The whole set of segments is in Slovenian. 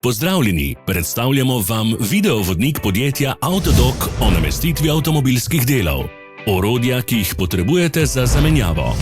Pozdravljeni, predstavljamo vam videovodnik podjetja Avtodok o namestitvi avtomobilskih delov. Orodja, ki jih potrebujete za zamenjavo.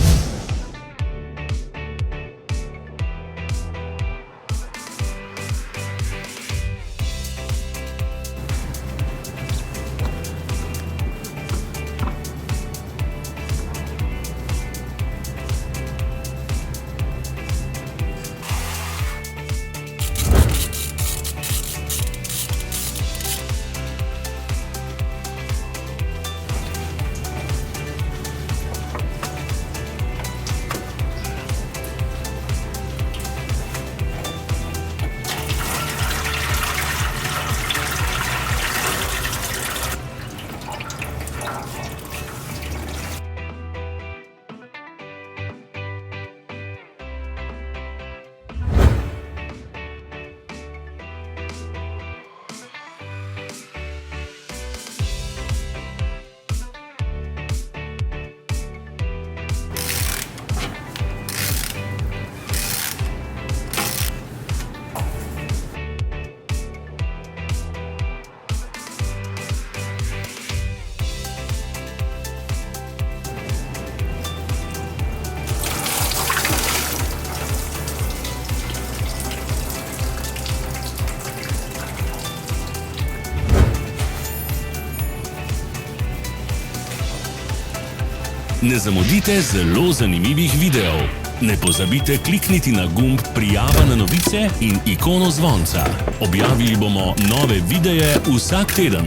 Ne zamudite zelo zanimivih videov. Ne pozabite klikniti na gumb Prijava na novice in ikono zvonca. Objavili bomo nove videe vsak teden.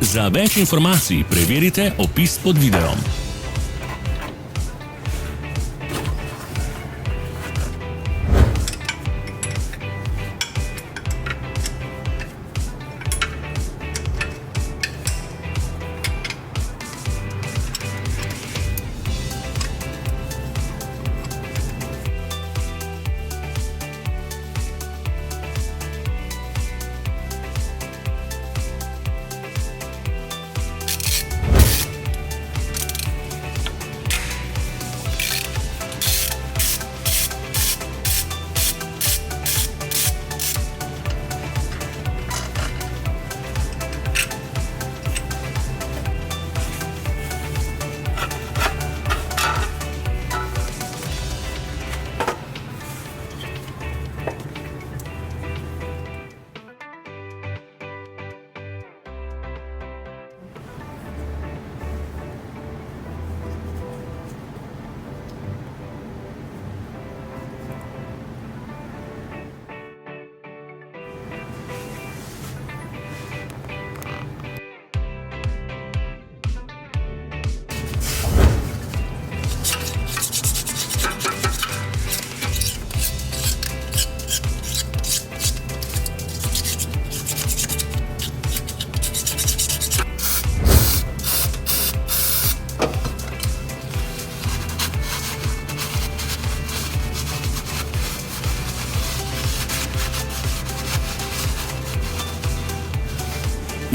Za več informacij preverite opis pod videom.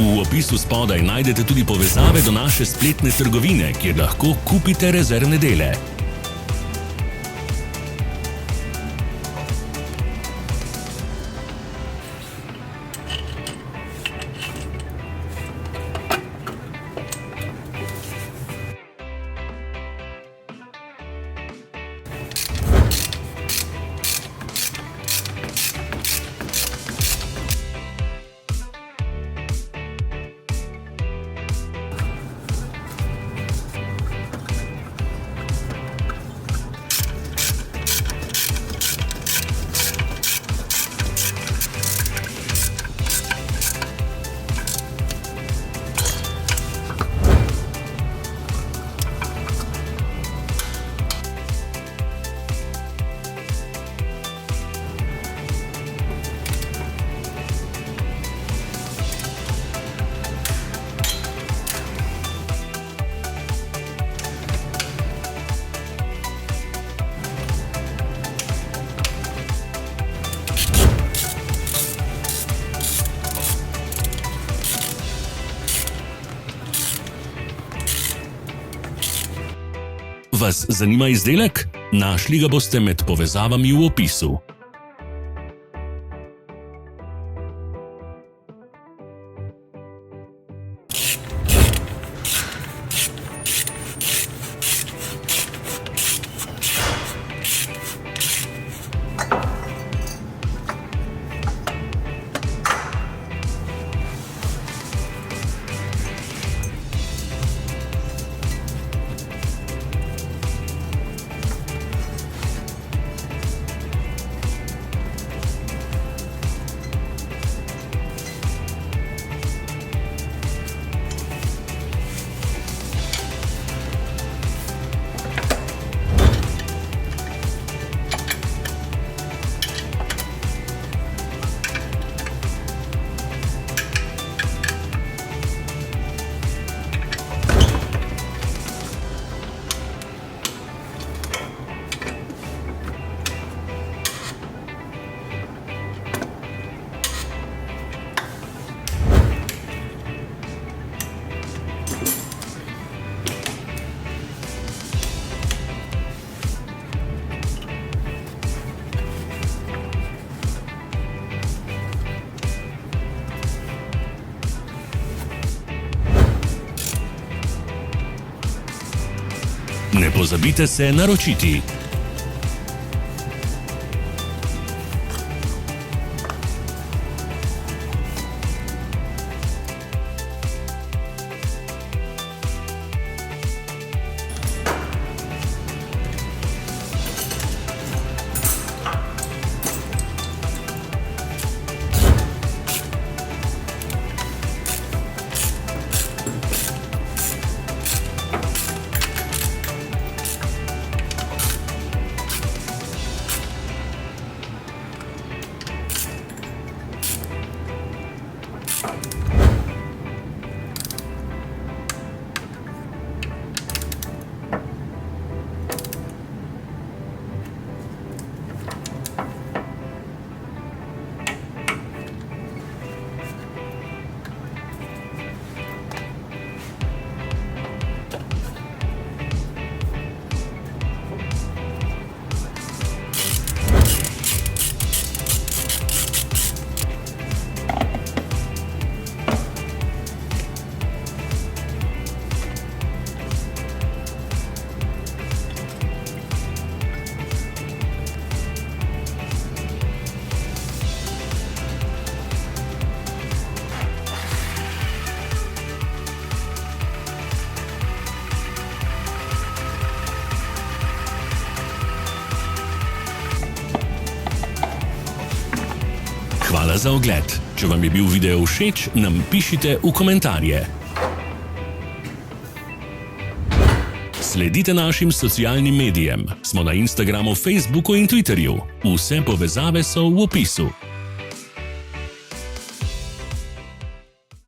V opisu spodaj najdete tudi povezave do naše spletne trgovine, kjer lahko kupite rezervne dele. Vas zanima izdelek? Našli ga boste med povezavami v opisu. Ne pozabite se naročiti. Hvala za ogled. Če vam je bil video všeč, nam pišite v komentarje. Sledite našim socialnim medijem. Smo na Instagramu, Facebooku in Twitterju. Vse povezave so v opisu.